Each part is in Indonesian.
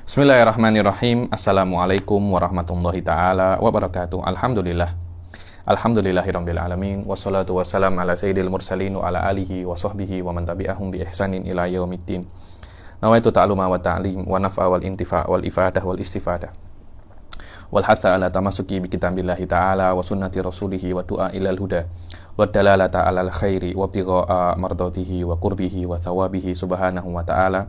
Bismillahirrahmanirrahim. Assalamualaikum warahmatullahi ta'ala wabarakatuh. Alhamdulillah. Alhamdulillahirabbil alamin. Wassalatu wassalamu ala sayyidil mursalin wa ala alihi wa sahbihi wa man tabi'ahum bi ihsanin ila yaumiddin. Nawaitu ta'luma wa ta'lim wa naf'a wal intifa' wal ifadah wal istifadah. Wal hatha ala tamasuki bi kitabillahi ta'ala wa sunnati rasulihi wa du'a ilal huda. Wa dalalata alal khairi wa ibtigha'a mardatihi wa qurbihi wa thawabihi subhanahu wa ta'ala.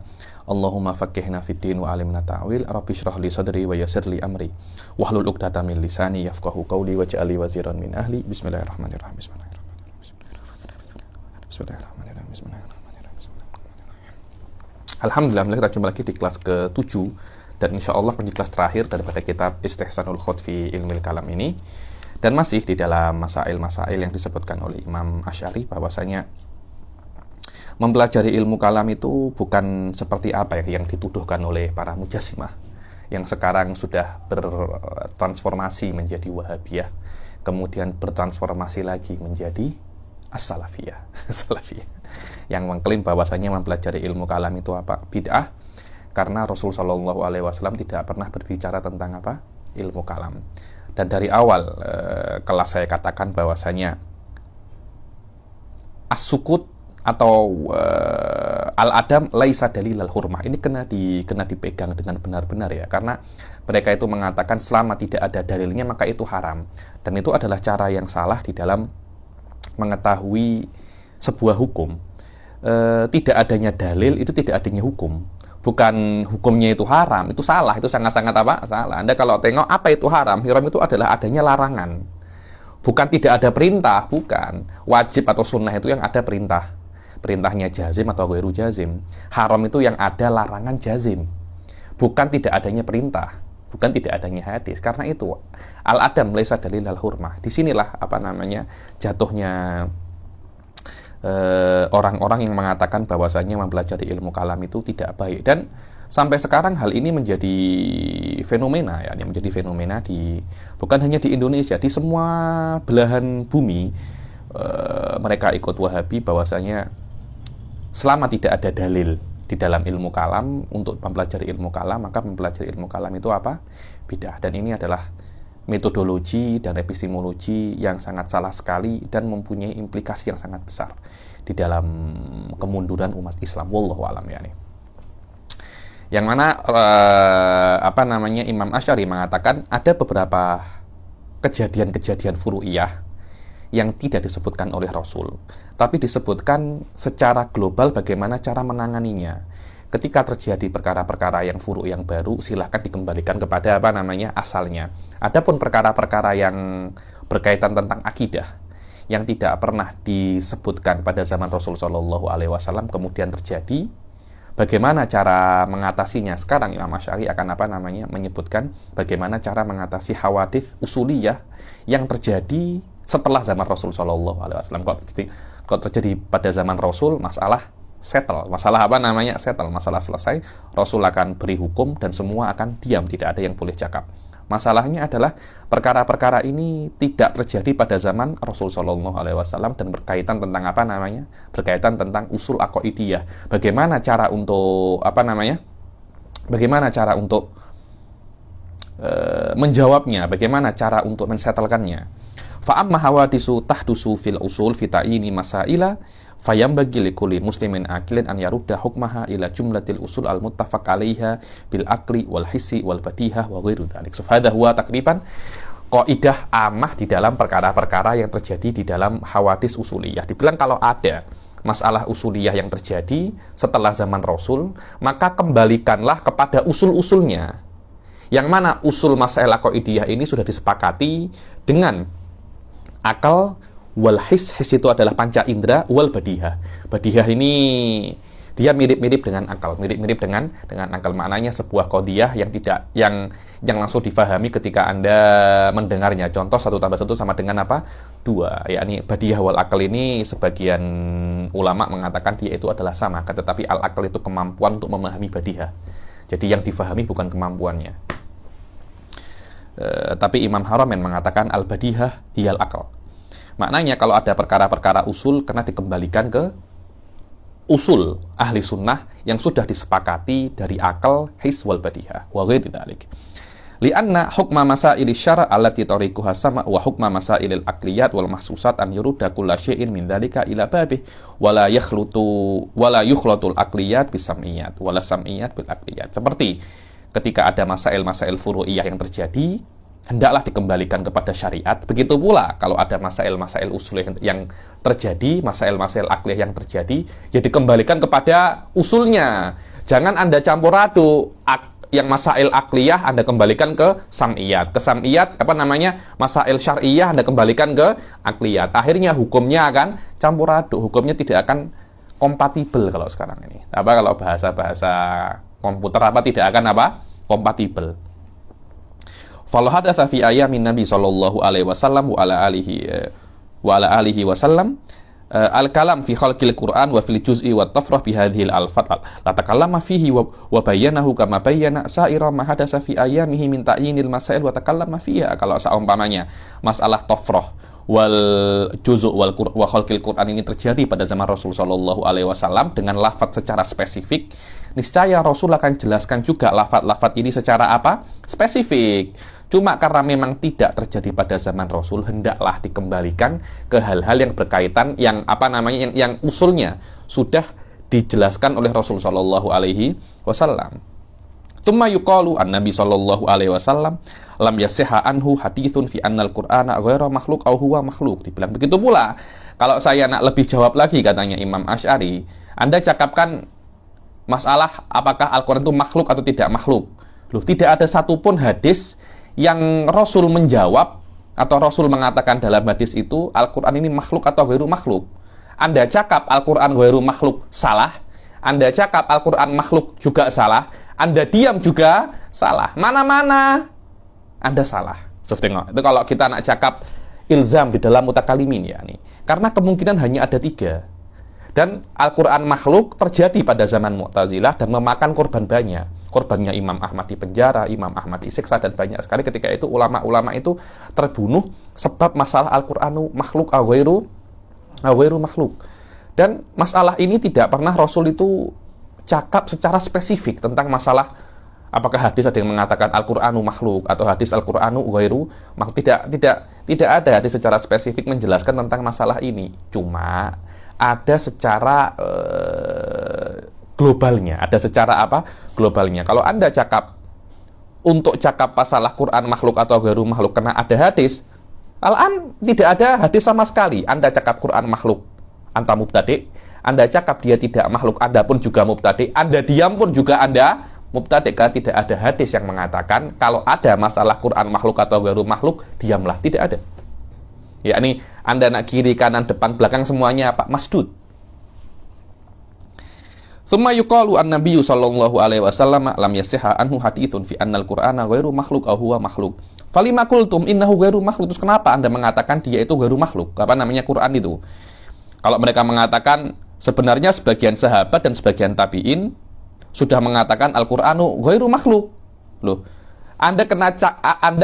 Allahumma faqqihna fid din wa alimna ta'wil. Rabbi shrah li sadri wa yassir li amri wahlul 'uqdatam min lisani yafqahu qawli waj'al li waziran min ahli. Bismillahirrahmanirrahim. Bismillahirrahmanirrahim. Alhamdulillah, kita jumpa lagi di kelas ke-7 dan insyaallah menjadi kelas terakhir daripada kitab Istihsanul Khut fi Ilmil Kalam ini. Dan masih di dalam masail-masail yang disebutkan oleh Imam Asy'ari bahwasanya mempelajari ilmu kalam itu bukan seperti apa yang dituduhkan oleh para mujassimah yang sekarang sudah bertransformasi menjadi Wahabiyah, kemudian bertransformasi lagi menjadi As-Salafiyah. Salafiyah yang mengklaim bahwasanya mempelajari ilmu kalam itu apa? Bid'ah, karena Rasul Shallallahu Alaihi Wasallam tidak pernah berbicara tentang apa? Ilmu kalam. Dan dari awal kelas saya katakan bahwasanya as-sukut atau al-adam laisa dalil al-hurmah. Ini kena dipegang dengan benar-benar ya, karena mereka itu mengatakan selama tidak ada dalilnya maka itu haram. Dan itu adalah cara yang salah di dalam mengetahui sebuah hukum. Tidak adanya dalil itu tidak adanya hukum. Bukan hukumnya itu haram, itu salah, itu sangat-sangat apa? Salah. Anda kalau tengok apa itu haram? Haram itu adalah adanya larangan. Bukan tidak ada perintah, bukan. Wajib atau sunnah itu yang ada perintah. Perintahnya jazim atau ghairu jazim. Haram itu yang ada larangan jazim. Bukan tidak adanya perintah, bukan tidak adanya hadis. Karena itu al-adam laisa dalil al-hurmah. Disinilah jatuhnya orang-orang yang mengatakan bahwasanya mempelajari ilmu kalam itu tidak baik. Dan sampai sekarang hal ini menjadi fenomena ya, menjadi fenomena bukan hanya di Indonesia, di semua belahan bumi. Mereka ikut Wahabi bahwasanya selama tidak ada dalil di dalam ilmu kalam untuk mempelajari ilmu kalam, maka mempelajari ilmu kalam itu apa? Bid'ah. Dan ini adalah metodologi dan epistemologi yang sangat salah sekali dan mempunyai implikasi yang sangat besar di dalam kemunduran umat Islam. Wallahu a'lam ya. Yang mana Imam Asy'ari mengatakan ada beberapa kejadian-kejadian furu'iyah yang tidak disebutkan oleh Rasul, tapi disebutkan secara global bagaimana cara menanganinya. Ketika terjadi perkara-perkara yang furu' yang baru, silahkan dikembalikan kepada asalnya. Adapun perkara-perkara yang berkaitan tentang akidah yang tidak pernah disebutkan pada zaman Rasul Shallallahu Alaihi Wasallam kemudian terjadi, bagaimana cara mengatasinya? Sekarang Imam Asy'ari akan menyebutkan bagaimana cara mengatasi hawadits usuliyah yang terjadi setelah zaman Rasul Shallallahu Alaihi Wasallam. Kalau terjadi pada zaman Rasul, masalah settle, masalah selesai, Rasul akan beri hukum dan semua akan diam, tidak ada yang boleh cakap. Masalahnya adalah perkara-perkara ini tidak terjadi pada zaman Rasul Shallallahu Alaihi Wasallam dan berkaitan tentang berkaitan tentang usul aqaidiyah. Bagaimana cara untuk menjawabnya? Bagaimana cara untuk mensettlekannya? Fa'amma hawadisu tahdusu fil usul fita'ini masaila fayambagi likulli muslimin akilin an yarudda hukmaha ila jumlatil usul al-muttafaq alaiha bil akli wal hissi wal badihah wa ghairu dzalik. So hadha huwa takriban qaidah amah di dalam perkara-perkara yang terjadi di dalam hawadits usuliyah. Dibilang kalau ada masalah usuliyah yang terjadi setelah zaman Rasul, maka kembalikanlah kepada usul-usulnya. Yang mana usul masalah qaidiyah ini sudah disepakati dengan akal wal his itu adalah panca indera, wal badihah. Badihah ini dia mirip-mirip dengan akal, mirip-mirip dengan akal. Maknanya sebuah qadiyah yang langsung difahami ketika Anda mendengarnya. Contoh 1 tambah 1 sama dengan 2. Yakni badihah wal akal ini sebagian ulama mengatakan dia itu adalah sama, tetapi al akal itu kemampuan untuk memahami badihah. Jadi yang difahami bukan kemampuannya. Tapi Imam Haramen mengatakan al-badihah hiyal akal. Maknanya kalau ada perkara-perkara usul kena dikembalikan ke usul ahli sunnah yang sudah disepakati dari akal, his wal badihah wa ghairi dzalik. Lianna hukma masaili syara' allati tariquha sama wa hukma masailil aqliyat wal mahsusat an yurudda kulla syai'in min dzalika ila babih wala yukhlatul aqliyat bisam'iyat wala sam'iyat bil aqliyat. Seperti ketika ada masail-masail furu'iyah yang terjadi, hendaklah dikembalikan kepada syariat. Begitu pula kalau ada masail-masail usul yang terjadi, masail-masail akliyah yang terjadi, ya dikembalikan kepada usulnya. Jangan Anda campur aduk yang masail akliyah Anda kembalikan ke sam'iyat. Ke sam'iyat, masail syar'iyah Anda kembalikan ke akliyat. Akhirnya hukumnya akan campur aduk. Hukumnya tidak akan kompatibel kalau sekarang ini. Kalau bahasa-bahasa komputer tidak akan kompatibel. Falau hadatsa fi ayamin Nabi sallallahu alaihi wasallam wa ala alihi wasallam al-kalam fi khalqil Qur'an wa fil juz'i wa tafrah bi hadhil alfat la takallama fihi wa bayyanahu kama bayyana sa'ira ma hadatsa fi ayamihi min ta'yinil masail wa takallama fiha. Kalau seumpamanya masalah tafrah wal juz' wa khalqil Qur'an ini terjadi pada zaman Rasul sallallahu alaihi wasallam dengan lafaz secara spesifik, niscaya Rasul akan jelaskan juga lafaz-lafaz ini secara spesifik. Cuma karena memang tidak terjadi pada zaman Rasul, hendaklah dikembalikan ke hal-hal yang berkaitan yang usulnya sudah dijelaskan oleh Rasul sallallahu alaihi wasallam. Tsumma yuqalu an-nabi sallallahu alaihi wasallam lam yasihha anhu haditsun fi annal Qur'ana ghairu makhluk aw huwa makhluk. Dibilang begitu pula, kalau saya nak lebih jawab lagi, katanya Imam Asy'ari, Anda cakapkan masalah apakah Al-Qur'an itu makhluk atau tidak makhluk. Loh, tidak ada satupun hadis yang Rasul menjawab atau Rasul mengatakan dalam hadis itu Al-Quran ini makhluk atau ghairu makhluk. Anda cakap Al-Quran ghairu makhluk, salah. Anda cakap Al-Quran makhluk juga salah. Anda diam juga salah. Mana-mana Anda salah. Tengok, itu kalau kita nak cakap ilzam di dalam mutakalimin ya nih. Karena kemungkinan hanya ada 3. Dan Al-Quran makhluk terjadi pada zaman Mu'tazilah dan memakan korban banyak. Korbannya Imam Ahmad di penjara, Imam Ahmad disiksa, dan banyak sekali ketika itu ulama-ulama itu terbunuh sebab masalah Al-Qur'anu makhluk ghairu makhluk. Dan masalah ini tidak pernah Rasul itu cakap secara spesifik tentang masalah apakah hadis ada yang mengatakan Al-Qur'anu makhluk atau hadis Al-Qur'anu ghairu makhluk. Tidak ada hadis secara spesifik menjelaskan tentang masalah ini. Cuma ada secara globalnya. Ada secara globalnya. Kalau Anda cakap untuk cakap masalah Quran makhluk atau ghairu makhluk karena ada hadis, al-an tidak ada hadis sama sekali. Anda cakap Quran makhluk, Anda mubtadi'. Anda cakap dia tidak makhluk, Anda pun juga mubtadi'. Anda diam pun juga Anda mubtadi', karena tidak ada hadis yang mengatakan kalau ada masalah Quran makhluk atau ghairu makhluk, diamlah. Tidak ada. Yakni Anda nak kiri, kanan, depan, belakang semuanya masdud. Tsumma yuqalu an-nabiyyu sallallahu alaihi wasallam lam yasihha anhu haditsun fi annal Qur'ana ghairu makhluk aw huwa makhluk. Falima qultum innahu ghairu makhluk. Terus kenapa Anda mengatakan dia itu ghairu makhluk? Quran itu. Kalau mereka mengatakan sebenarnya sebagian sahabat dan sebagian tabi'in sudah mengatakan Al-Qur'anu ghairu makhluk. Loh, Anda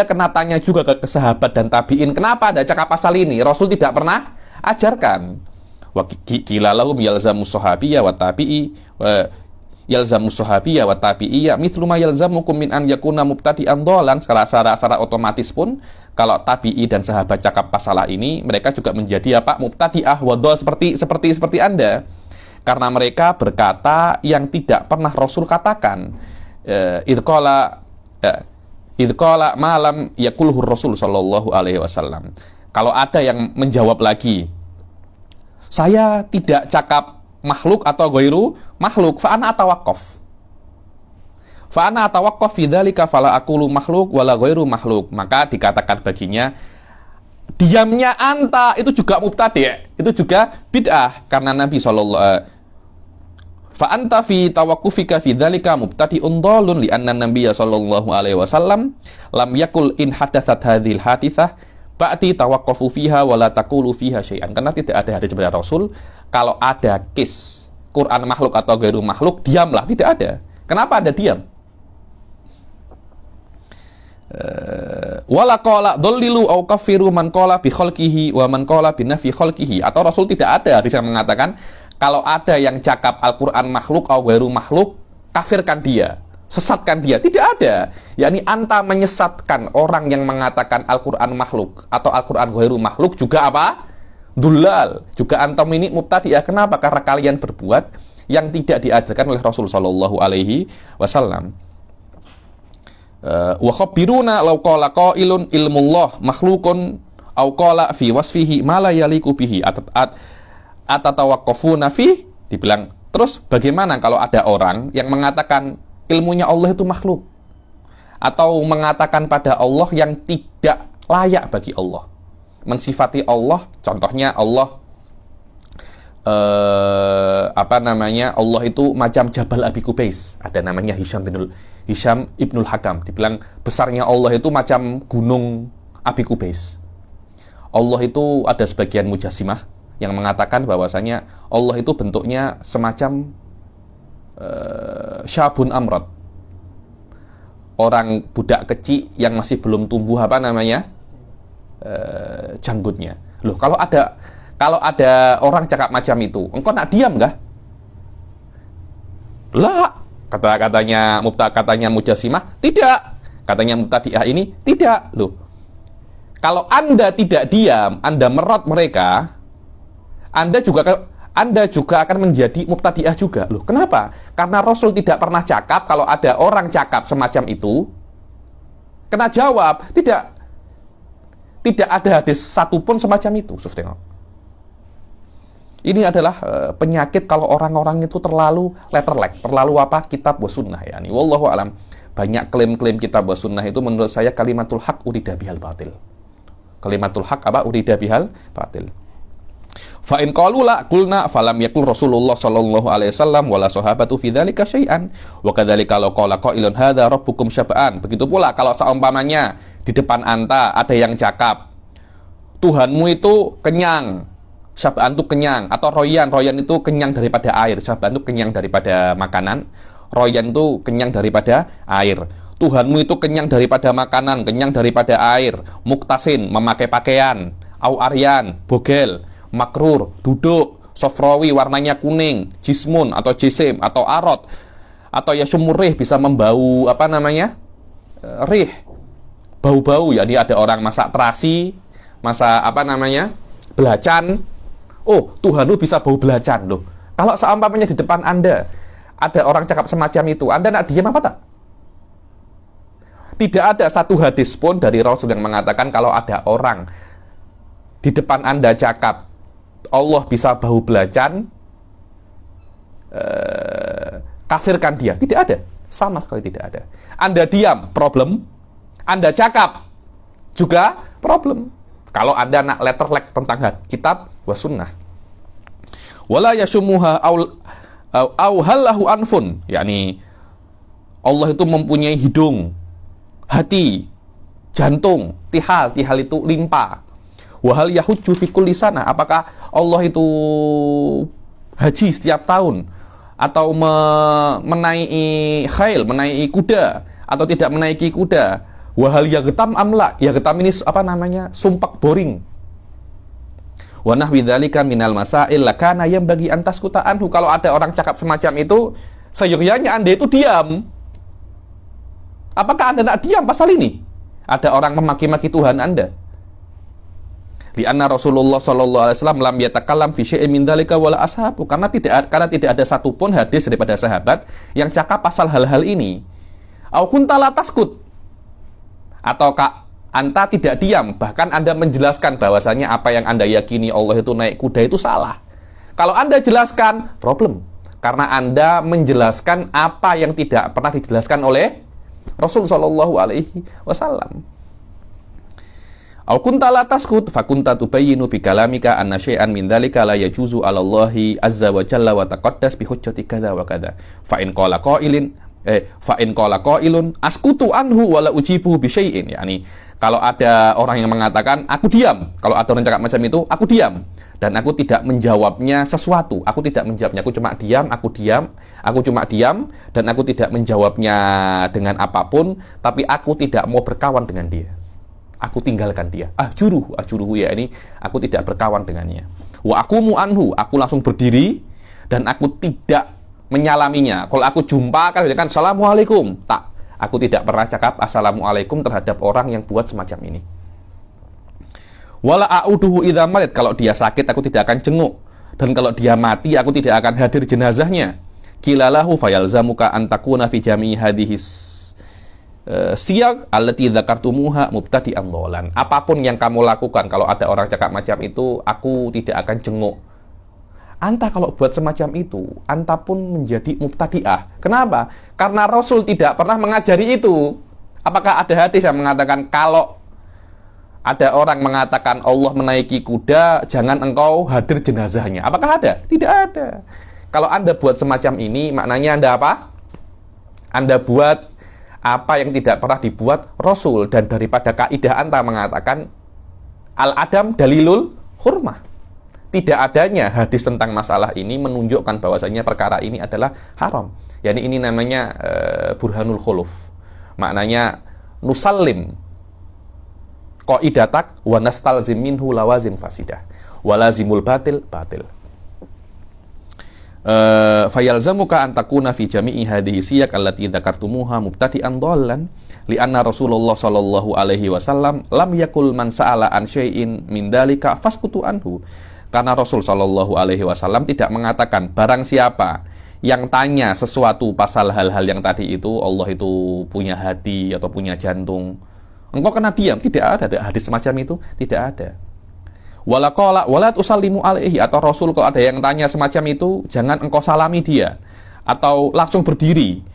kena tanya juga ke sahabat dan tabi'in, kenapa Anda cakap pasal ini? Rasul tidak pernah ajarkan. Wa qila lahum yalzamu sahabiyya wa tabi'i wa yalzamu sahabiyya wa tabi'iyya mithlu ma yalzamukum min an yakuna mubtadi'an dhalan. Secara otomatis pun kalau tabi'i dan sahabat cakap masalah ini, mereka juga menjadi mubtadi'ah wa dhal seperti Anda. Karena mereka berkata yang tidak pernah Rasul katakan. Idqala malam yaqulhu Rasul sallallahu alaihi wasallam. Kalau ada yang menjawab lagi, saya tidak cakap makhluk atau ghairu makhluk, fa ana atawaqqaf fi dzalika fala aqulu makhluk wala ghairu makhluk. Maka dikatakan baginya, diamnya anta itu juga mubtadi', itu juga bid'ah, karena Nabi sallallahu fa anta fi tawaqqufika fi dzalika mubtadi'un dhalun li anna nabiyya sallallahu alaihi wasallam lam yaqul in hadatsat hadhil haditsah ba'di tawaqqafu fiha wa la taqulu fiha syai'an. Karena tidak ada hadis dari Rasul kalau ada kes Quran makhluk atau ghairu makhluk, diamlah. Tidak ada. Kenapa Anda diam? Wala qala dhallilu au kafiru man qala bi khalqihi wa man qala bi nafi khalqihi. Atau Rasul tidak ada hadis yang mengatakan kalau ada yang cakap Al-Quran makhluk atau ghairu makhluk, kafirkan dia, sesatkan dia. Tidak ada. Yakni anta menyesatkan orang yang mengatakan Al-Quran makhluk atau Al-Quran ghairu makhluk juga apa? Dulal. Juga antum ini mubtadi'ah. Kenapa? Karena kalian berbuat yang tidak diajarkan oleh Rasul sallallahu alaihi wasallam. Wa khabiruna law qala qailun ilmullah makhlukun aw qala fi wasfihi ma la yaliqu bihi atatawaqqafuna fi, dibilang terus bagaimana kalau ada orang yang mengatakan ilmunya Allah itu makhluk atau mengatakan pada Allah yang tidak layak bagi Allah, mensifati Allah, contohnya Allah Allah itu macam Jabal Abi Qubais, ada namanya Hisham Ibnul Hakam, dibilang besarnya Allah itu macam gunung Abi Qubais. Allah itu ada sebagian mujassimah yang mengatakan bahwasanya Allah itu bentuknya semacam syabun amrod, orang budak kecil yang masih belum tumbuh janggutnya. Loh, kalau ada orang cakap macam itu, engkau nak diam nggak? Lah, katanya mujassimah, tidak. Katanya mubtadi'ah ini, tidak. Loh, kalau Anda tidak diam, Anda merot mereka, Anda juga akan menjadi mubtadi'ah juga. Loh, kenapa? Karena Rasul tidak pernah cakap. Kalau ada orang cakap semacam itu, kena jawab. Tidak ada hadis satupun semacam itu. Ini adalah penyakit kalau orang-orang itu terlalu letterlek, terlalu kitab wa sunnah, ya. Wallahu alam. Banyak klaim-klaim kitab wa sunnah itu menurut saya kalimatul haq urida bihal batil. Kalimatul haq urida bihal batil. Fa in qalu la qulna falam yakul Rasulullah sallallahu alaihi wasallam wala sahabatu fi dzalika syai'an wa kadzalika law qala qailun hadza rabbukum syab'an. Begitu pula kalau seumpamanya di depan anta ada yang cakap Tuhanmu itu kenyang, syab'an itu kenyang, atau royan itu kenyang daripada air, syab'an itu kenyang daripada makanan, royan itu kenyang daripada air. Tuhanmu itu kenyang daripada makanan, kenyang daripada air, muktasin memakai pakaian, au aryan bogel, makrur, duduk, sofrawi warnanya kuning, jismun atau jisim atau arot, atau ya sumurih bisa membau rih, bau-bau. Jadi ada orang masak terasi, masak belacan. Oh, Tuhan lu bisa bau belacan loh. Kalau seumpamanya di depan Anda ada orang cakap semacam itu, Anda nak diam apa tak? Tidak ada satu hadis pun dari Rasul yang mengatakan kalau ada orang di depan Anda cakap Allah bisa bau belacan, kafirkan dia. Tidak ada. Sama sekali tidak ada. Anda diam, problem. Anda cakap, juga problem. Kalau Anda nak letterlek tentang kitab wa sunnah. Wala yashumuha au halahu anfun. Yakni Allah itu mempunyai hidung, hati, jantung, tihal itu limpa. Wahal yahujju fi kulli sana. Apakah Allah itu haji setiap tahun atau menaiki khail, menaiki kuda atau tidak menaiki kuda? Wahal yaghtam amla. Yaghtam ini sumpak boring. Wa nahwi dzalika minal masail lakana yang bagi antas kuta anhu. Kalau ada orang cakap semacam itu, seyogyanya Anda itu diam. Apakah Anda nak diam pasal ini? Ada orang memaki-maki Tuhan Anda. Lianna Rasulullah sallallahu alaihi wasallam lam yatakallam fi syai'in min dzalika wala ashabu. Karena tidak ada satupun hadis daripada sahabat yang cakap pasal hal-hal ini. Au kunta la taskut. Atau Anta tidak diam, bahkan Anda menjelaskan bahwasanya apa yang Anda yakini Allah itu naik kuda itu salah. Kalau Anda jelaskan, problem. Karena Anda menjelaskan apa yang tidak pernah dijelaskan oleh Rasul sallallahu alaihi wasallam. Au kunta la taskut fa kunta tubayyinu bi kalamika anna syai'an min dzalika la yajuzu 'ala Allahi azza wa jalla wa taqaddas bi hujjati kadza wa kadza. Fa in qala qailun askutu anhu wa la ujibu bi syai'in. Yani kalau ada orang yang mengatakan aku diam, kalau ada orang cakap macam itu, aku diam dan aku tidak menjawabnya sesuatu. Aku tidak menjawabnya, aku cuma diam dan aku tidak menjawabnya dengan apapun, tapi aku tidak mau berkawan dengan dia. Aku tinggalkan dia. Ahjuruhu ya, ini aku tidak berkawan dengannya. Wa aqumu anhu, aku langsung berdiri dan aku tidak menyalaminya. Kalau aku jumpa kan Assalamualaikum. Tak, aku tidak pernah cakap Assalamualaikum terhadap orang yang buat semacam ini. Wala a'uduhu idza marid, kalau dia sakit aku tidak akan jenguk, dan kalau dia mati aku tidak akan hadir jenazahnya. Kilalahu fayalzamuka an takuna fi jami'i hadhihi siyaq allati dzakartumuha mubtadi'an dhalan. Apapun yang kamu lakukan kalau ada orang cakap macam itu, aku tidak akan jenguk. Anta kalau buat semacam itu, anta pun menjadi mubtadi'ah. Kenapa? Karena Rasul tidak pernah mengajari itu. Apakah ada hadis yang mengatakan kalau ada orang mengatakan Allah menaiki kuda, jangan engkau hadir jenazahnya? Apakah ada? Tidak ada. Kalau Anda buat semacam ini, maknanya Anda apa? Anda buat apa yang tidak pernah dibuat Rasul. Dan daripada kaidah Anda mengatakan al-adam dalilul hurmah. Tidak adanya hadis tentang masalah ini menunjukkan bahwasanya perkara ini adalah haram. Yani ini namanya burhanul khuluf. Maknanya nusallim qaidatak wa nastalzim minhu lawazim fasidah. Walazimul batil batil. Fayalzamuka an takuna fi jami'i hadhihi siyaq allati dzakartumuha mubtadi'an dhallan li'anna Rasulullah sallallahu alaihi wasallam lam yakul man sa'ala an syai'in min dzalika faskutu anhu. Karena Rasul sallallahu alaihi wasallam tidak mengatakan barang siapa yang tanya sesuatu pasal hal-hal yang tadi itu, Allah itu punya hati atau punya jantung, engkau kena diam. Tidak ada hadis semacam itu, tidak ada. Wala tusallimu alaihi, atau Rasul kalau ada yang tanya semacam itu, jangan engkau salami dia atau langsung berdiri.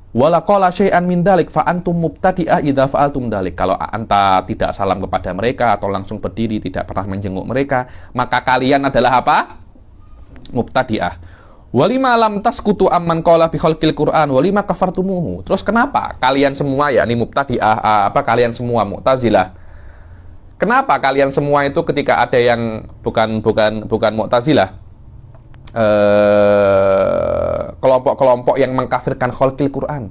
Wala qala syai'an min dzalik fa antum mubtadi'ah idza fa'altum dzalik. Kalau anta tidak salam kepada mereka atau langsung berdiri, tidak pernah menjenguk mereka, maka kalian adalah apa? Mubtadi'ah. Walima lam taskutu amman qala bi khalqil Qur'an walima kafartumuhu. Terus kenapa kalian semua, yakni mubtadi'ah, kalian semua Mu'tazilah, kenapa kalian semua itu ketika ada yang bukan Mu'tazilah, kelompok-kelompok yang mengkafirkan khalqil Quran,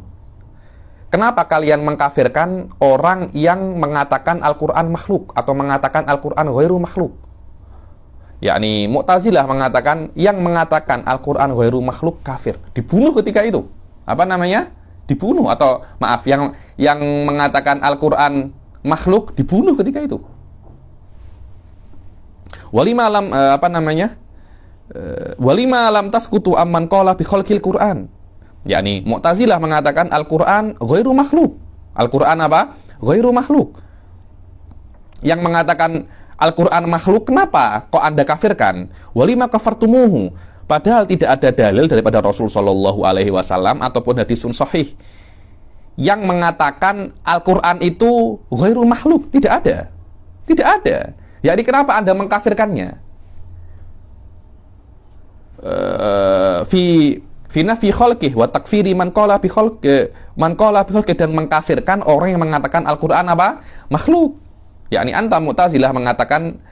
kenapa kalian mengkafirkan orang yang mengatakan Al-Quran makhluk atau mengatakan Al-Quran ghairu makhluk? Yakni Mu'tazilah mengatakan yang mengatakan Al-Quran ghairu makhluk kafir, dibunuh ketika itu. Apa namanya? Dibunuh, atau maaf, yang mengatakan Al-Quran makhluk dibunuh ketika itu. Walima lam taskutu amman qala bi khalqil Qur'an. Yakni Mu'tazilah mengatakan Al-Qur'an ghairu makhluk. Al-Qur'an apa? Ghairu makhluk. Yang mengatakan Al-Qur'an makhluk, kenapa kok Anda kafirkan? Walima kafartumuhu. Padahal tidak ada dalil daripada Rasul sallallahu alaihi wasallam ataupun hadisun sahih yang mengatakan Al-Qur'an itu ghairu makhluk. Tidak ada. Tidak ada. Jadi kenapa Anda mengkafirkannya? Fi nafi khalqih wa takfiri man qala bi khalqih, dan mengkafirkan orang yang mengatakan Al-Qur'an apa? Makhluk. Yakni anta Mu'tazilah mengatakan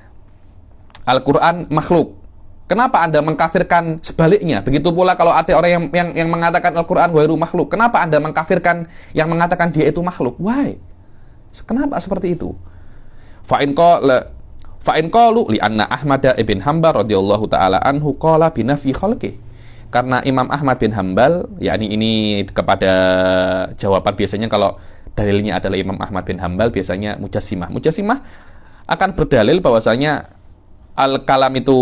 Al-Qur'an makhluk. Kenapa Anda mengkafirkan sebaliknya? Begitu pula kalau ada orang yang mengatakan Al-Qur'an ghairu makhluk, kenapa Anda mengkafirkan yang mengatakan dia itu makhluk? Why? Kenapa seperti itu? Fa'in qalu li anna Ahmad ibn Hanbal radhiyallahu taala anhu qala bi nafi khalqih. Karena Imam Ahmad bin Hanbal, yakni ini kepada jawaban biasanya kalau dalilnya adalah Imam Ahmad bin Hanbal, biasanya Mujassimah. Mujassimah akan berdalil bahwasanya al-kalam itu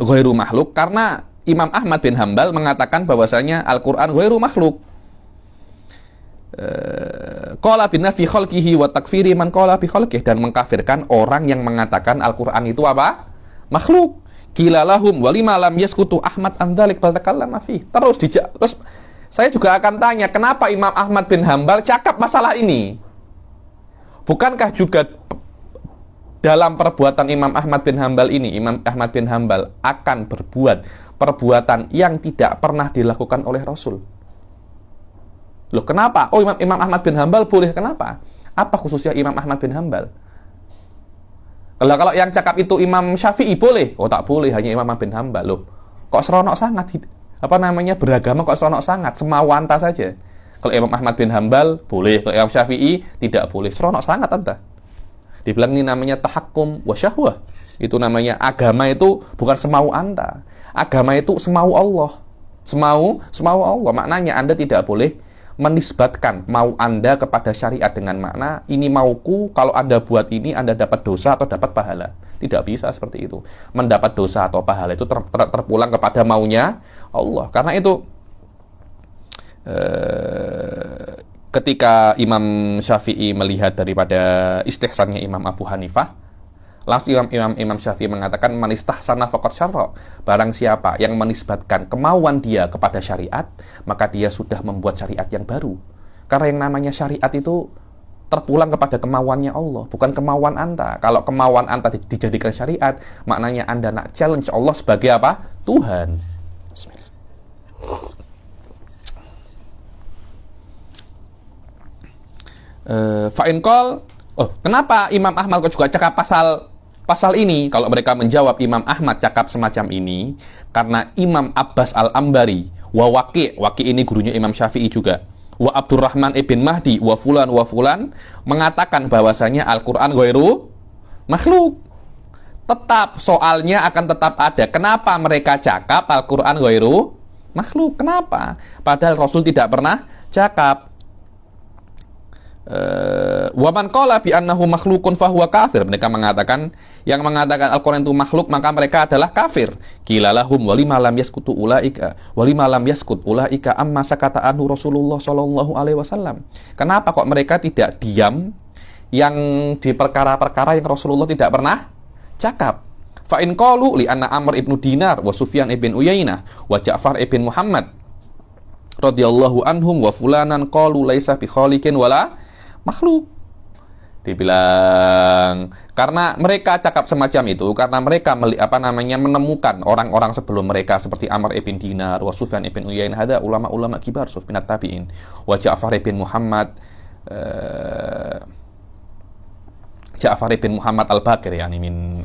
ghairu makhluk karena Imam Ahmad bin Hanbal mengatakan bahwasanya Al-Qur'an ghairu makhluk. Qala bi nafi khalqihi wa takfiri man qala bi khalqihi, dan mengkafirkan orang yang mengatakan Al-Qur'an itu apa? Makhluk. Qila lahum wa lima lam yaskutu Ahmad an dzalik bal takallama fi. Terus saya juga akan tanya, kenapa Imam Ahmad bin Hanbal cakap masalah ini? Bukankah juga dalam perbuatan Imam Ahmad bin Hanbal ini, Imam Ahmad bin Hanbal akan berbuat perbuatan yang tidak pernah dilakukan oleh Rasul? Loh, kenapa? Oh, Imam Ahmad bin Hanbal boleh, kenapa? Apa khususnya Imam Ahmad bin Hanbal? Kalau yang cakap itu Imam Syafi'i boleh? Oh, tak boleh, hanya Imam Ahmad bin Hanbal. Loh, kok seronok sangat? Beragama kok seronok sangat? Semawanta saja. Kalau Imam Ahmad bin Hanbal boleh, kalau Imam Syafi'i tidak boleh. Seronok sangat, Anda. Dibilang ini namanya tahakkum wa syahwah. Itu namanya agama itu bukan semau Anda. Agama itu semau Allah. Semau Allah. Maknanya Anda tidak boleh menisbatkan mau Anda kepada syariat dengan makna ini mauku, kalau Anda buat ini Anda dapat dosa atau dapat pahala. Tidak bisa seperti itu. Mendapat dosa atau pahala itu terpulang kepada maunya Allah. Karena itu ketika Imam Syafi'i melihat daripada istihsannya Imam Abu Hanifah, langsung Imam Syafi'i mengatakan manistahsana faqad syarra. Barang siapa yang menisbatkan kemauan dia kepada syariat, maka dia sudah membuat syariat yang baru. Karena yang namanya syariat itu terpulang kepada kemauannya Allah, bukan kemauan Anda. Kalau kemauan Anda dijadikan syariat, maknanya Anda nak challenge Allah sebagai apa? Tuhan. Bismillah. Fa'inqol, kenapa Imam Ahmad kok juga cakap pasal ini? Kalau mereka menjawab Imam Ahmad cakap semacam ini karena Imam Abbas Al-Ambari wa Waqi' ini gurunya Imam Syafi'i juga, wa Abdurrahman ibn Mahdi wa fulan mengatakan bahwasanya Al-Quran ghairu makhluk. Tetap soalnya akan tetap ada. Kenapa mereka cakap Al-Quran ghairu makhluk? Kenapa? Padahal Rasul tidak pernah cakap. Waman qala bi annahu makhlukun fahuwa kafir. Mereka mengatakan, yang mengatakan Al-Quran itu makhluk maka mereka adalah kafir. Qila lahum walima lam yaskutu ulaika walima lam yaskut ulaika amma sakata anhu Rasulullah sallallahu alaihi wasallam. Kenapa kok mereka tidak diam yang di perkara-perkara yang Rasulullah tidak pernah cakap? Fa in qalu li anna Amr ibnu Dinar wa Sufyan ibn Uyainah wa Ja'far ibn Muhammad radhiyallahu anhum wa fulanan qalu laisa bi khaliqin wala makhluk. Dibilang karena mereka cakap semacam itu karena mereka menemukan orang-orang sebelum mereka seperti Amr ibn Dinar wa Sufyan ibn Uyainah, ada ulama-ulama kibar minat tabi'in, wa Ja'far ibn Muhammad Ja'far ibn Muhammad al-Baqir, yani min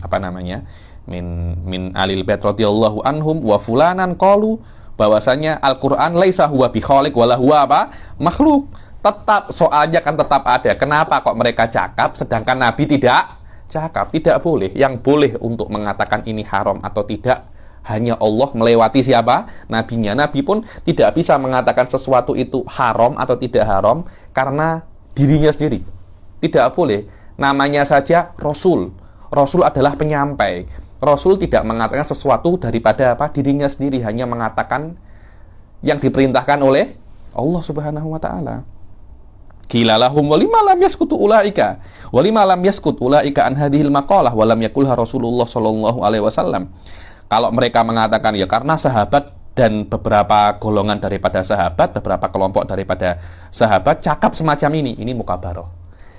alil bait radhiyallahu anhum wa fulanan qalu, bahwasanya Al-Qur'an laisa huwa bi khaliq wala huwa makhluk. Tetap soalnya kan tetap ada. Kenapa kok mereka cakap sedangkan Nabi tidak cakap? Tidak boleh. Yang boleh untuk mengatakan ini haram atau tidak hanya Allah melewati siapa? Nabinya. Nabi pun tidak bisa mengatakan sesuatu itu haram atau tidak haram karena dirinya sendiri. Tidak boleh. Namanya saja Rasul. Rasul adalah penyampai. Rasul tidak mengatakan sesuatu daripada dirinya sendiri, hanya mengatakan yang diperintahkan oleh Allah Subhanahu wa taala. Qila lahum walima lam yaskutu ulaika walima lam yaskut ulaika an hadhil maqalah wa lam yakulha Rasulullah sallallahu alaihi wasallam. Kalau mereka mengatakan ya karena sahabat dan beberapa golongan daripada sahabat, beberapa kelompok daripada sahabat cakap semacam ini mukabaroh.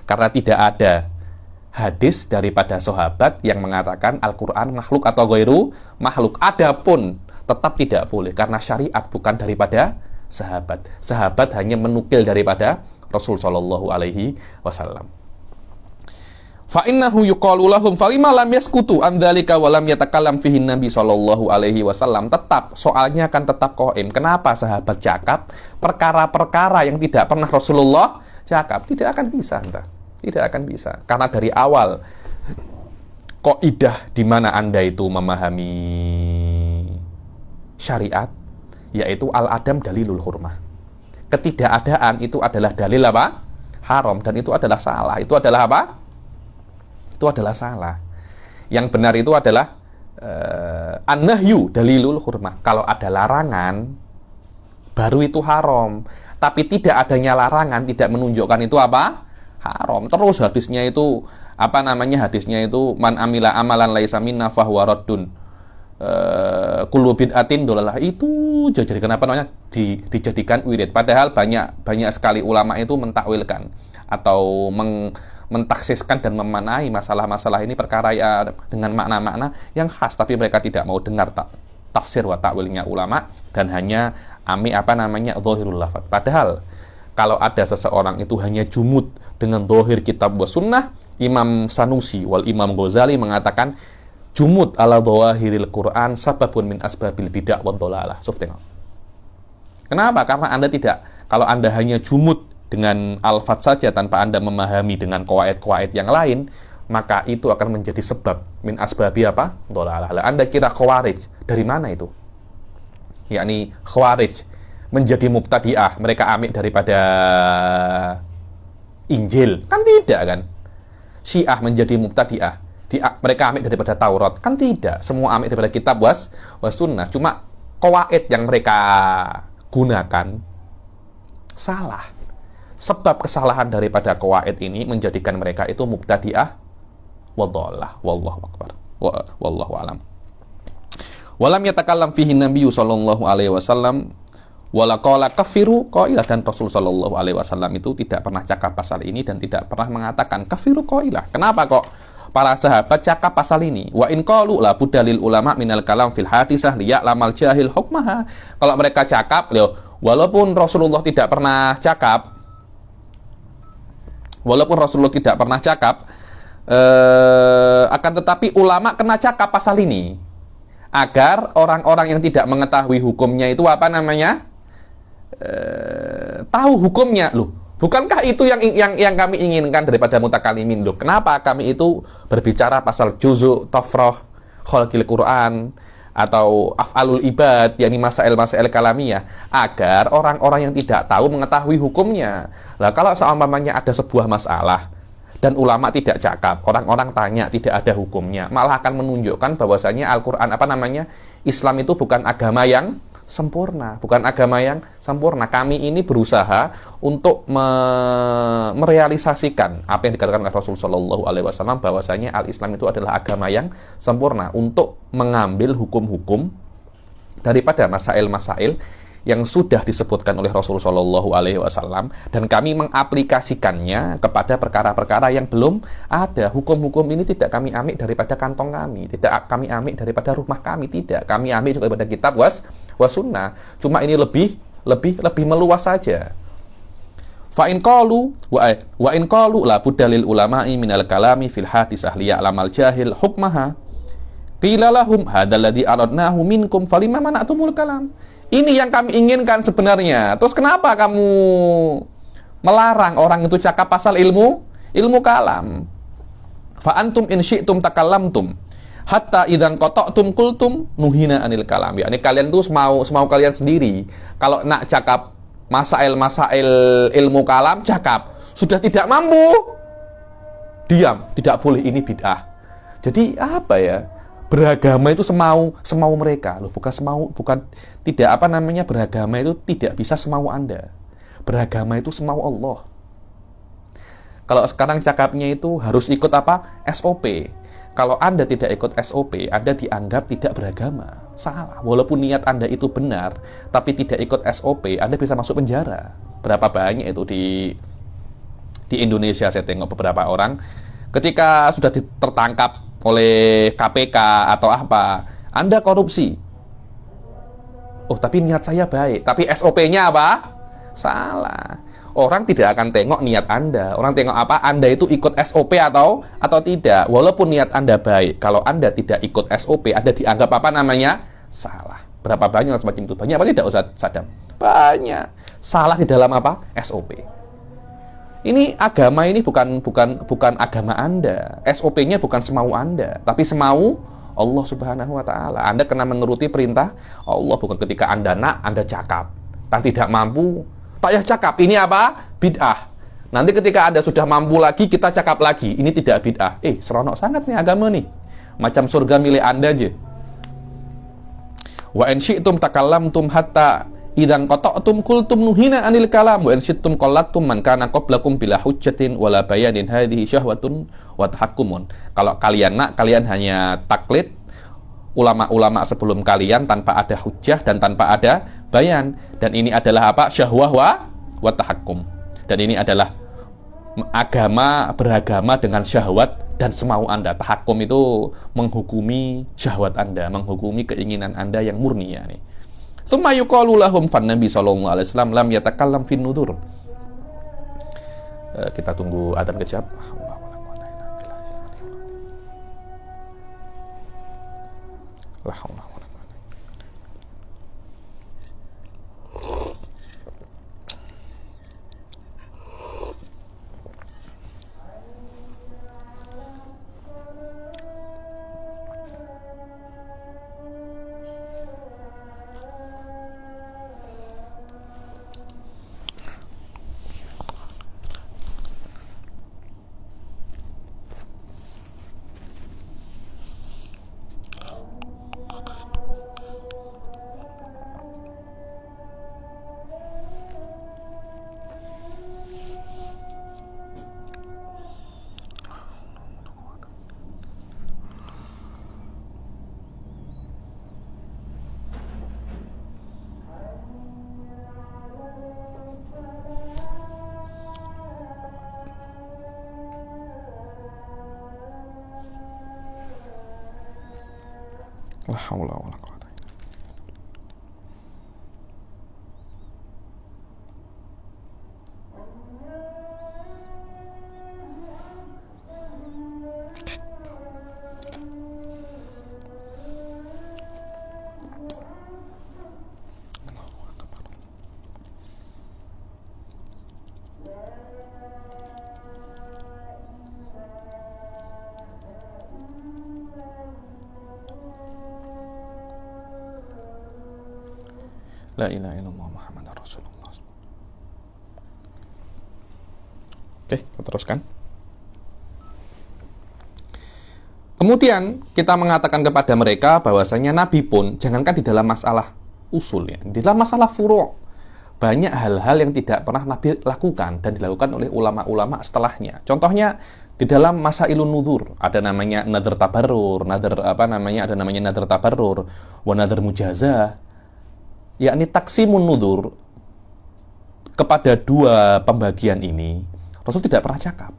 Karena tidak ada hadis daripada sahabat yang mengatakan Al-Quran makhluk atau ghairu makhluk. Adapun tetap tidak boleh karena syariat bukan daripada sahabat. Sahabat hanya menukil daripada Rasul sallallahu alaihi wasallam. Fa innahu yuqalu lahum falima lam yaskutu an dzalika wa lam yatakallam fihi Nabi sallallahu alaihi wasallam. Tetap soalnya akan tetap qaim. Kenapa sahabat cakap perkara-perkara yang tidak pernah Rasulullah cakap? Tidak akan bisa, tidak akan bisa. Karena dari awal kaidah di mana Anda itu memahami syariat, yaitu al-adam dalilul hurmah. Ketidakadaan itu adalah dalil apa? Haram, dan itu adalah salah. Itu adalah apa? Itu adalah salah. Yang benar itu adalah an-nahyu dalilul hurmah. Kalau ada larangan, baru itu haram. Tapi tidak adanya larangan tidak menunjukkan itu apa? Haram. Terus hadisnya itu hadisnya itu man amila amalan laisa minna fahuwa raddun. Kullu bid'atin dolalah, itu jadi kenapa namanya dijadikan wirid, padahal banyak sekali ulama itu mentakwilkan atau mentaksiskan dan memanai masalah-masalah ini perkara ya dengan makna-makna yang khas, tapi mereka tidak mau dengar tafsir wa takwilnya ulama dan hanya zahirul lafaz. Padahal kalau ada seseorang itu hanya jumud dengan zahir kitab wa sunnah, Imam Sanusi wal Imam Ghazali mengatakan jumud ala dhawahiril Quran sababun min asbabil bid'ah wa dhalalah. Kenapa? Karena kalau Anda hanya jumud dengan alfaz saja tanpa Anda memahami dengan qawaid-qawaid yang lain, maka itu akan menjadi sebab min asbabi apa? Dhalalah. Anda kira Khawarij dari mana itu? Yakni Khawarij menjadi mubtadi'ah, mereka ambil daripada Injil, kan tidak kan? Syiah menjadi mubtadi'ah, mereka ambil daripada Taurat, kan tidak? Semua ambil daripada kitab was sunnah. Cuma qawaid yang mereka gunakan salah. Sebab kesalahan daripada qawaid ini menjadikan mereka itu mubtadi'ah wa dhalah. Wallahu akbar. Wallahu alam. Walam yatakallam fihi nabiyyu sallallahu alaihi wasallam wala qala kafiru qailah, dan Rasul sallallahu alaihi wasallam itu tidak pernah cakap pasal ini dan tidak pernah mengatakan kafiru qailah. Kenapa kok para sahabat cakap pasal ini? Wa in qalu la budalil ulama minal kalam fil hadisah liya'lamal jahil hukmaha. Kalau mereka cakap, walaupun Rasulullah tidak pernah cakap, akan tetapi ulama kena cakap pasal ini agar orang-orang yang tidak mengetahui hukumnya itu apa namanya? Tahu hukumnya. Loh, bukankah itu yang kami inginkan daripada mutakalimin? Loh, kenapa kami itu berbicara pasal juzuk, tafrah, khalqil Quran atau af'alul ibad, yakni masail-masail kalamiyah, agar orang-orang yang tidak tahu mengetahui hukumnya. Lah, kalau seumpamanya ada sebuah masalah dan ulama tidak cakap, orang-orang tanya tidak ada hukumnya, malah akan menunjukkan bahwasanya Al-Quran Islam itu bukan agama yang sempurna, bukan agama yang sempurna. Kami ini berusaha untuk merealisasikan apa yang dikatakan oleh Rasulullah Shallallahu Alaihi Wasallam bahwasanya Al-Islam itu adalah agama yang sempurna, untuk mengambil hukum-hukum daripada masail-masail yang sudah disebutkan oleh Rasulullah Shallallahu Alaihi Wasallam, dan kami mengaplikasikannya kepada perkara-perkara yang belum ada. Hukum-hukum ini tidak kami ambil daripada kantong kami, tidak kami ambil daripada rumah kami, tidak kami ambil juga daripada kitab was sunnah. Cuma ini lebih meluas saja. Fa in qalu wa in qalu la budalil ulama'i minal kalami fil hadisah liya'lamal jahil hukmaha qila lahum hadzal ladzi aradnahu minkum falima mana'tumul kalam. Ini yang kami inginkan sebenarnya. Terus kenapa kamu melarang orang itu cakap pasal ilmu kalam? Fa antum in syi'tum takallamtum hatta idzan qata'tum qultum nuhina anil kalam. Ya, ini kalian tuh semau kalian sendiri. Kalau nak cakap masail ilmu kalam, cakap. Sudah tidak mampu, diam, tidak boleh, ini bid'ah. Jadi apa ya? Beragama itu semau mereka. Loh, beragama itu tidak bisa semau Anda. Beragama itu semau Allah. Kalau sekarang cakapnya itu harus ikut apa? SOP. Kalau Anda tidak ikut SOP, Anda dianggap tidak beragama. Salah. Walaupun niat Anda itu benar, tapi tidak ikut SOP, Anda bisa masuk penjara. Berapa banyak itu di Indonesia, saya tengok beberapa orang ketika sudah tertangkap oleh KPK atau apa, Anda korupsi. Oh, tapi niat saya baik, tapi SOP-nya apa? Salah. Orang tidak akan tengok niat Anda. Orang tengok apa? Anda itu ikut SOP atau tidak. Walaupun niat Anda baik, kalau Anda tidak ikut SOP, Anda dianggap apa namanya? Salah. Berapa banyak semacam itu? Banyak apa tidak, Ustaz Sadam? Banyak. Salah di dalam apa? SOP. Ini agama ini bukan agama Anda. SOP-nya bukan semau Anda, tapi semau Allah Subhanahu wa taala. Anda kena menuruti perintah Allah, bukan ketika Anda nak Anda cakap. Dan tidak mampu, tak payah cakap. Ini apa? Bid'ah. Nanti ketika Anda sudah mampu lagi, kita cakap lagi. Ini tidak bid'ah. Seronok sangat nih agama nih. Macam surga milik Anda aja. Wa in syi'tum takallamtum hatta idzan qata'tum qultum nuhina anil kalam wa in syi'tum qallatum man kana qablakum bila hujjatin wala bayanin hadhihi syahwatun wa tahakkumun. Kalau kalian hanya taklid ulama-ulama sebelum kalian tanpa ada hujjah dan tanpa ada bayan, dan ini adalah apa? Syahwah wa tahakkum. Dan ini adalah beragama dengan syahwat dan semau Anda. Tahakkum itu menghukumi syahwat Anda, menghukumi keinginan Anda yang murni, ya nih. Tsumma yuqalu lahum fan Nabi sallallahu alaihi wasallam lam yatakallam fin nudur. Kita tunggu adzan kejap. La haula wala quwwata. La haula wala quwwata. La ilaha illallah Muhammadar Rasulullah. Oke, kita teruskan. Kemudian kita mengatakan kepada mereka bahwasanya Nabi pun, jangankan di dalam masalah usul ya, di dalam masalah furu' banyak hal-hal yang tidak pernah Nabi lakukan dan dilakukan oleh ulama-ulama setelahnya. Contohnya di dalam Masailun Nudhur ada namanya nadhr tabarrur, ada namanya nadhr tabarrur, wa nadhr mujazah, yakni taksimun nudhur. Kepada dua pembagian ini Rasul tidak pernah cakap.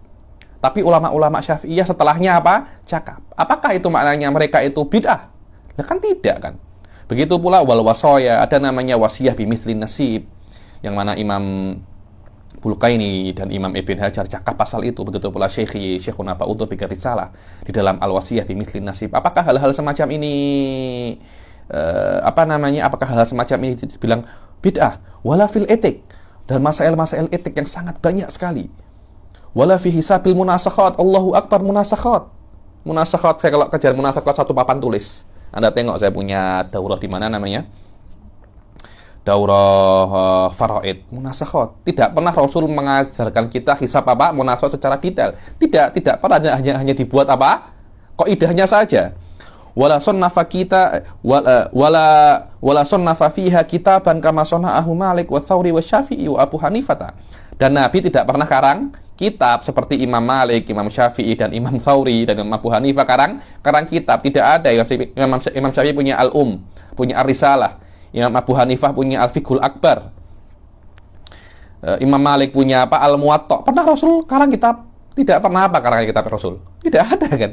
Tapi ulama-ulama Syafi'iyah setelahnya apa? Cakap. Apakah itu maknanya mereka itu bid'ah? Nah, kan tidak kan. Begitu pula wal wasaya, ada namanya wasiyah bimithlin nasib, yang mana Imam Bulkaini dan Imam Ibn Hajar cakap pasal itu. Begitu pula Syekhuna Pak Utur bikin risalah di dalam al-wasiyah bimithlin nasib. Apakah hal-hal semacam ini apakah hal semacam ini dibilang bid'ah? Wala fil etik, dan masail-masail etik yang sangat banyak sekali. Wala fi hisabil munasakhat, Allahu akbar munasakhat. Munasakhat, saya kalau kejar munasakhat satu papan tulis. Anda tengok saya punya daurah di mana namanya? Daurah faraid, munasakhat. Tidak pernah Rasul mengajarkan kita hisab munasakhat secara detail. Tidak pernah, hanya dibuat qaidahnya saja. Wala sunnafa kita wala sunnafa fiha kitaban kama sana'ahu Malik wa Tsauri wa Syafi'i wa Abu Hanifah. Dan Nabi tidak pernah karang kitab seperti Imam Malik, Imam Syafi'i dan Imam Tsauri dan Imam Abu Hanifah karang kitab. Tidak ada. Imam Syafi'i punya punya Ar-Risalah. Imam Abu Hanifah punya Al-Fiqhul Akbar. Imam Malik punya Al-Muwatta. Pernah Rasul karang kitab? Tidak pernah karang kitab Rasul? Tidak ada kan?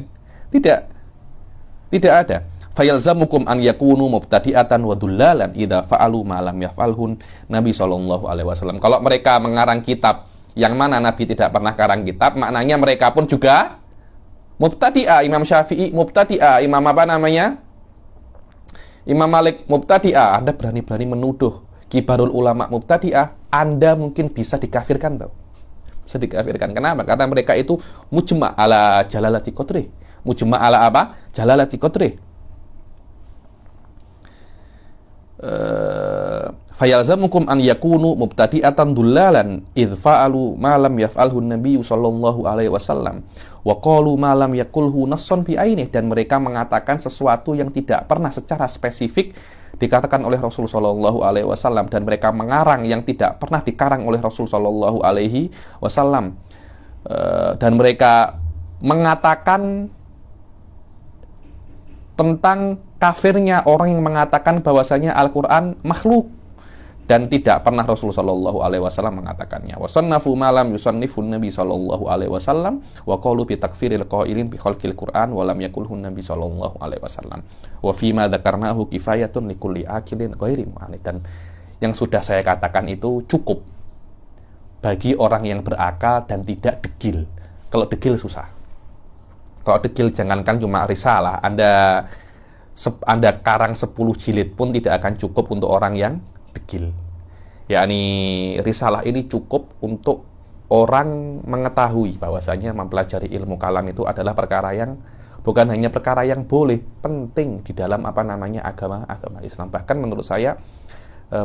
Tidak ada. Fayalzamukum an yakunu mubtadi'atan wa dullalan idza fa'alu ma lam yaf'alhun Nabi sallallahu alaihi wasallam. Kalau mereka mengarang kitab yang mana Nabi tidak pernah karang kitab, maknanya mereka pun juga mubtadi'ah. Imam Syafi'i mubtadi'ah, Imam Malik mubtadi'ah. Anda berani-berani menuduh kibarul ulama mubtadi'ah, Anda mungkin bisa dikafirkan tau. Bisa dikafirkan. Kenapa? Karena mereka itu mujma' ala jalalati qadrih. Mujma' ala jalalati qadrih. Fayalzamukum an yakunu mubtadi'atan dullalan idh fa'alu ma lam yaf'alhu Nabi sallallahu alaihi wasallam wa qalu ma lam yaqulhu nassan bi ainih, dan mereka mengatakan sesuatu yang tidak pernah secara spesifik dikatakan oleh Rasul sallallahu alaihi wasallam, dan mereka mengarang yang tidak pernah dikarang oleh Rasul sallallahu alaihi wasallam, dan mereka mengatakan tentang kafirnya orang yang mengatakan bahwasanya Al-Quran makhluk, dan tidak pernah Rasul sallallahu alaihi wasallam mengatakannya. Wa sannafu ma lam yusannifun Nabi sallallahu alaihi wasallam wa qalu bi takfiril qailin bi khalqil Quran wa lam yakulhu Nabi sallallahu alaihi wasallam. Wa fi ma dzakarnahu kifayatun likulli aqilin ghairi mu'anid. Dan yang sudah saya katakan itu cukup bagi orang yang berakal dan tidak degil. Kalau degil susah. Kalau degil jangankan cuma risalah, Anda karang 10 jilid pun tidak akan cukup untuk orang yang degil. Yakni risalah ini cukup untuk orang mengetahui bahwasanya mempelajari ilmu kalam itu adalah perkara yang bukan hanya perkara yang boleh, penting di dalam agama Islam. Bahkan menurut saya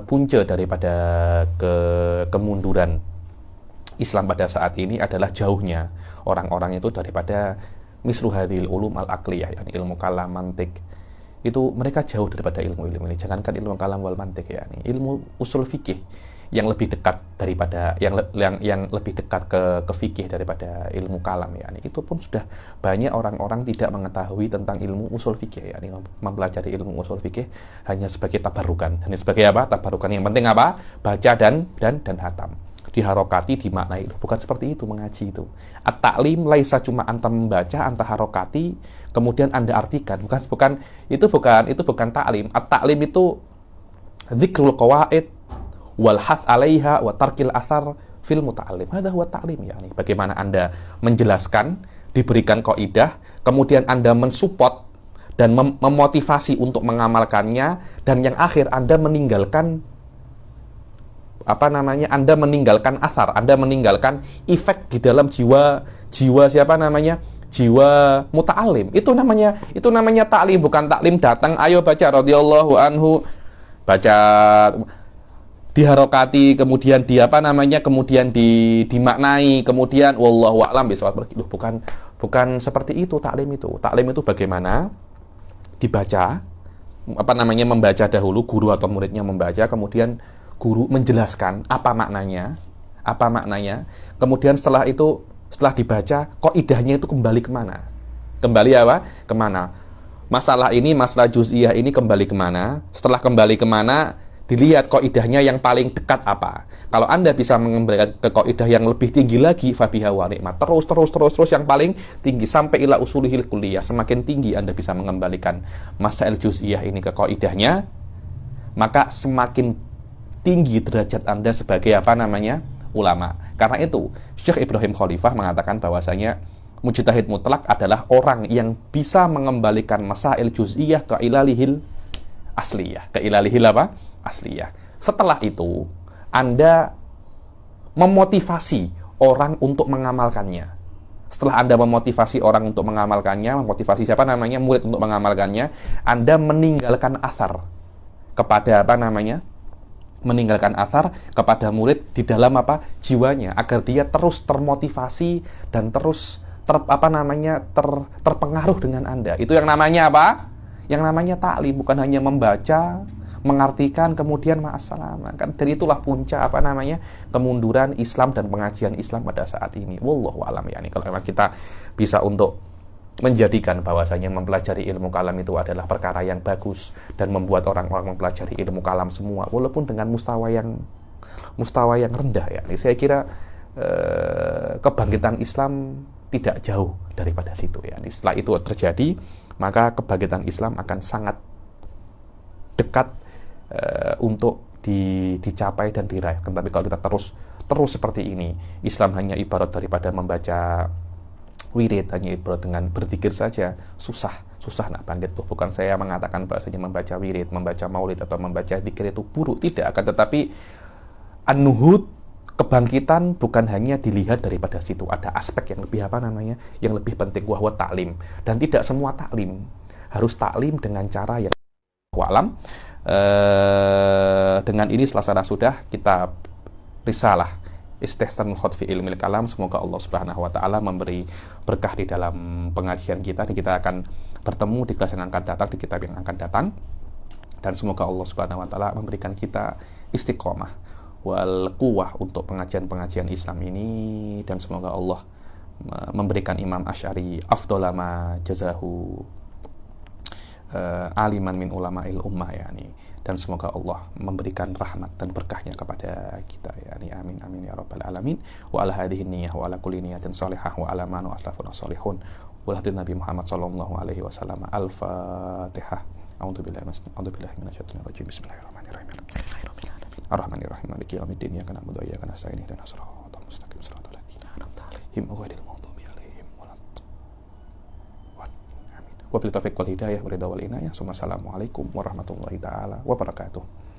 punca daripada kemunduran Islam pada saat ini adalah jauhnya orang-orang itu daripada mislu hadhil ulum al-aqliyah, yakni ilmu kalam, mantik. Itu mereka jauh daripada ilmu-ilmu ini. Jangankan ilmu kalam wal mantik, yakni ilmu usul fikih yang lebih dekat daripada yang lebih dekat ke fikih daripada ilmu kalam, yakni itu pun sudah banyak orang-orang tidak mengetahui tentang ilmu usul fikih, yakni mempelajari ilmu usul fikih hanya sebagai tabarukan. Hanya sebagai apa? Tabarukan. Yang penting apa? Baca dan hatam. diharokati, dimaknai. Bukan seperti itu mengaji itu. At-ta'lim laisa cuma anta membaca, anta harokati, kemudian anda artikan. Itu bukan ta'lim. At-ta'lim itu dzikrul qawaid wal hath 'alaiha wa tarkil athar fil muta'allim. Hadza huwa ta'lim, yakni bagaimana anda menjelaskan, diberikan kaidah, kemudian anda mensupport dan memotivasi untuk mengamalkannya, dan yang akhir Anda meninggalkan Anda meninggalkan athar, Anda meninggalkan efek di dalam jiwa muta'alim. Itu namanya taklim, bukan taklim datang ayo baca radhiyallahu anhu, baca diharokati, kemudian kemudian dimaknai, kemudian wallahu a'lam bishawab. Bukan seperti itu taklim itu. Taklim itu bagaimana dibaca, membaca dahulu, guru atau muridnya membaca, kemudian guru menjelaskan apa maknanya, kemudian setelah dibaca, kaidahnya itu kembali kemana? Kemana? Masalah juz'iyah ini kembali kemana? Setelah kembali kemana, dilihat kaidahnya yang paling dekat apa. Kalau Anda bisa mengembalikan ke kaidah yang lebih tinggi lagi, fabiha wa ni'mat. Terus yang paling tinggi sampai ila usulihil kulliyah. Semakin tinggi Anda bisa mengembalikan masail juz'iyah ini ke kaidahnya, maka semakin tinggi derajat Anda sebagai ulama. Karena itu Syekh Ibrahim Khalifah mengatakan bahwasanya mujtahid mutlak adalah orang yang bisa mengembalikan masail juz'iyah ke ilalihil asliyah. Asliyah. Setelah itu Anda memotivasi orang untuk mengamalkannya. Setelah Anda memotivasi orang untuk mengamalkannya, murid untuk mengamalkannya, Anda meninggalkan athar kepada meninggalkan athar kepada murid di dalam jiwanya, agar dia terus termotivasi dan terus terpengaruh dengan Anda. Itu yang namanya Yang namanya taklim, bukan hanya membaca, mengartikan, kemudian ma'assalam. Kan dari itulah puncak kemunduran Islam dan pengajian Islam pada saat ini. Wallahu a'lam, kalau memang kita bisa untuk menjadikan bahwasanya mempelajari ilmu kalam itu adalah perkara yang bagus dan membuat orang-orang mempelajari ilmu kalam semua, walaupun dengan mustawa yang rendah, saya kira kebangkitan Islam tidak jauh daripada situ, Setelah itu terjadi, maka kebangkitan Islam akan sangat dekat untuk dicapai dan diraih. Tapi kalau kita terus seperti ini, Islam hanya ibarat daripada membaca wirid, hanya ibarat dengan berzikir saja, susah nak bangkit. Bukan saya mengatakan bahasanya membaca wirid, membaca maulid atau membaca zikir itu buruk, tidak. Akan tetapi an-nuhud, kebangkitan bukan hanya dilihat daripada situ, ada aspek yang lebih yang lebih penting, wahwa taklim. Dan tidak semua taklim harus taklim dengan cara yang alam. Dengan ini selesai sudah kita risalah Istihsanul Khawd fi Ilmil Kalam. Semoga Allah Subhanahu wa taala memberi berkah di dalam pengajian kita, dan kita akan bertemu di kelas yang akan datang, di kitab yang akan datang. Dan semoga Allah Subhanahu wa taala memberikan kita istiqomah wal quwwah untuk pengajian-pengajian Islam ini, dan semoga Allah memberikan Imam Asy'ari afdolama jazahu aliman min ulama'il ummah, dan semoga Allah memberikan rahmat dan berkahnya kepada kita, amin amin ya rabbal alamin. Wa ala hadhihi niyyah wa ala kulli niyatin shalihah wa ala man aslafun salihun wa ala Nabi Muhammad sallallahu alaihi wasallam. Al-Fatihah. A'udzubillahi minasyaitonir rajim. Bismillahirrahmanirrahim. Ar-Rahmanir-Rahim. Maliki yaumiddin. Iyyaka na'budu wa iyyaka nasta'in. Ihdinas siratal mustaqim. Shiratal ladzina an'amta 'alaihim ghairil maghdubi 'alaihim waladdallin. Amin. Wabillahi taufiq wal hidayah wa ridha wal inayah. Assalamualaikum warahmatullahi taala wabarakatuh.